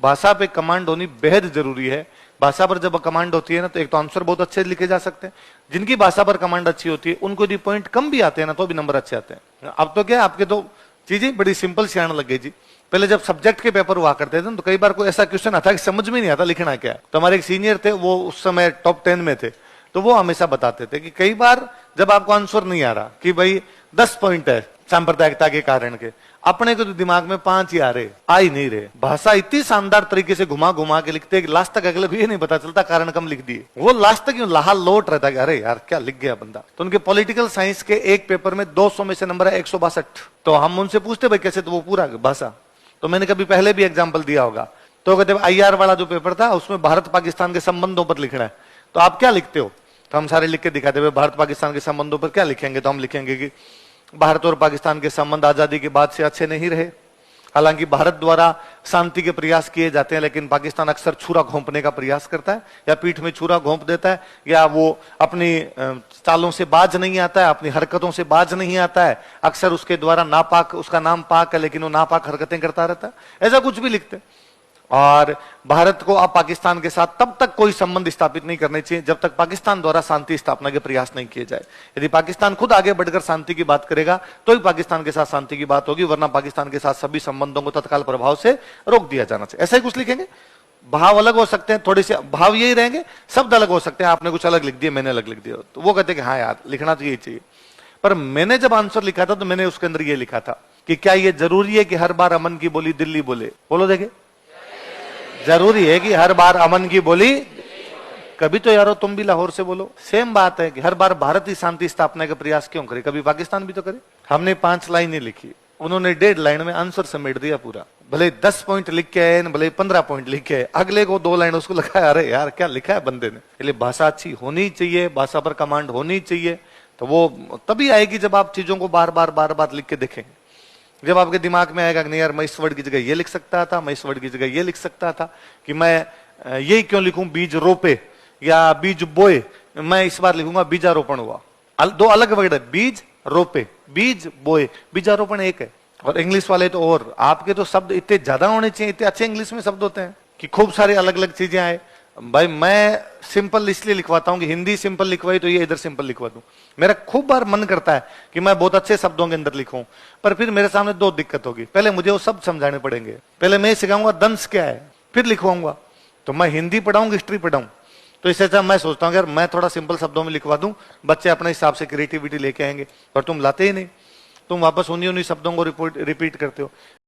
भाषा पे कमांड होनी बेहद जरूरी है। भाषा पर जब कमांड होती है ना, तो एक तो आंसर बहुत अच्छे लिखे जा सकते हैं। जिनकी भाषा पर कमांड अच्छी होती है उनको यदि पॉइंट कम भी आते हैं ना, तो भी नंबर अच्छे आते हैं। अब तो क्या, आपके तो चीजें बड़ी सिंपल सी आने लग गई जी। पहले जब सब्जेक्ट के पेपर हुआ करते थे तो कई बार कोई ऐसा क्वेश्चन आता कि समझ में नहीं आता लिखना क्या है। तो हमारे एक सीनियर थे, वो उस समय टॉप 10 में थे, तो वो हमेशा बताते थे कि कई बार जब आपको आंसर नहीं आ रहा कि भाई 10 पॉइंट है सांप्रदायिकता के कारण के, अपने को तो दिमाग में 5 ही आ ही नहीं रहे। भाषा इतनी शानदार तरीके से घुमा घुमा के लिखते हैं कि लास्ट तक अगले भी ये नहीं पता चलता कारण कम लिख दिए। वो लास्ट तक लाहा लोट रहता है कि अरे यार क्या लिख गया बंदा। तो उनके पॉलिटिकल साइंस के एक पेपर में 200 में से नंबर है 162। तो हम उनसे पूछते भाई कैसे, तो वो पूरा भाषा। तो मैंने कभी पहले भी एग्जाम्पल दिया होगा, तो कहते IR वाला जो पेपर था उसमें भारत पाकिस्तान के संबंधों पर लिखना है, तो आप क्या लिखते हो? तो हम सारे लिख के दिखाते हुए भारत पाकिस्तान के संबंधों पर क्या लिखेंगे, तो हम लिखेंगे कि भारत और पाकिस्तान के संबंध आजादी के बाद से अच्छे नहीं रहे। हालांकि भारत द्वारा शांति के प्रयास किए जाते हैं, लेकिन पाकिस्तान अक्सर छुरा घोंपने का प्रयास करता है, या पीठ में छुरा घोंप देता है, या वो अपनी चालों से बाज नहीं आता है, अपनी हरकतों से बाज नहीं आता है। अक्सर उसके द्वारा नापाक, उसका नाम पाक है लेकिन वो नापाक हरकतें करता रहता है। ऐसा कुछ भी लिखते हैं। और भारत को अब पाकिस्तान के साथ तब तक कोई संबंध स्थापित नहीं करने चाहिए जब तक पाकिस्तान द्वारा शांति स्थापना के प्रयास नहीं किए जाए। यदि पाकिस्तान खुद आगे बढ़कर शांति की बात करेगा तो ही पाकिस्तान के साथ शांति की बात होगी, वरना पाकिस्तान के साथ सभी संबंधों को तत्काल प्रभाव से रोक दिया जाना चाहिए। ऐसा ही कुछ लिखेंगे। भाव अलग हो सकते हैं, थोड़े से भाव यही रहेंगे, शब्द अलग हो सकते हैं। आपने कुछ अलग लिख दिया, मैंने अलग लिख दिया, तो वो कहते हैं कि हाँ यार लिखना तो यही चाहिए। पर मैंने जब आंसर लिखा था तो मैंने उसके अंदर ये लिखा था कि क्या ये जरूरी है कि हर बार अमन की बोली दिल्ली बोले? बोलो देखे, जरूरी है कि हर बार अमन की बोली? कभी तो यारो तुम भी लाहौर से बोलो। सेम बात है कि हर बार भारत ही शांति स्थापना का प्रयास क्यों करे, कभी पाकिस्तान भी तो करे। हमने 5 लाइनें लिखी, उन्होंने 1.5 लाइन में आंसर समेट दिया पूरा। भले 10 पॉइंट लिख के आए, भले 15 पॉइंट लिख के आए, अगले को 2 लाइन उसको लगा, अरे यार क्या लिखा है बंदे ने। इसलिए भाषा अच्छी होनी चाहिए, भाषा पर कमांड होनी चाहिए, तो वो तभी आएगी जब आप चीजों को बार बार लिख के देखेंगे। जब आपके दिमाग में आएगा कि नहीं यार मैं इस वर्ड की जगह ये लिख सकता था, मैं इस वर्ड की जगह ये लिख सकता था, कि मैं यही क्यों लिखूं बीज रोपे या बीज बोए, मैं इस बार लिखूंगा बीजारोपण हुआ। 2 अलग वर्ड है, बीज रोपे, बीज बोए, बीजारोपण एक है। और इंग्लिश वाले तो, और आपके तो शब्द इतने ज्यादा होने चाहिए, इतने अच्छे इंग्लिश में शब्द होते हैं कि खूब सारे अलग अलग चीजें आए। भाई मैं सिंपल इसलिए लिखवाता हूं कि हिंदी सिंपल लिखवाई तो ये इधर सिंपल लिखवा दूं। मेरा खूब बार मन करता है कि मैं बहुत अच्छे शब्दों के अंदर लिखूं, पर फिर मेरे सामने 2 दिक्कत होगी। पहले मुझे वो सब समझाने पड़ेंगे, पहले मैं सिखाऊंगा दंश क्या है, फिर लिखवाऊंगा। तो मैं हिंदी पढ़ाऊंगा, हिस्ट्री पढ़ाऊं, तो इससे अच्छा मैं सोचता हूं यार मैं थोड़ा सिंपल शब्दों में लिखवा दूं, बच्चे अपने हिसाब से क्रिएटिविटी लेके आएंगे। पर तुम लाते ही नहीं, तुम वापस उन्हीं शब्दों को रिपीट करते हो।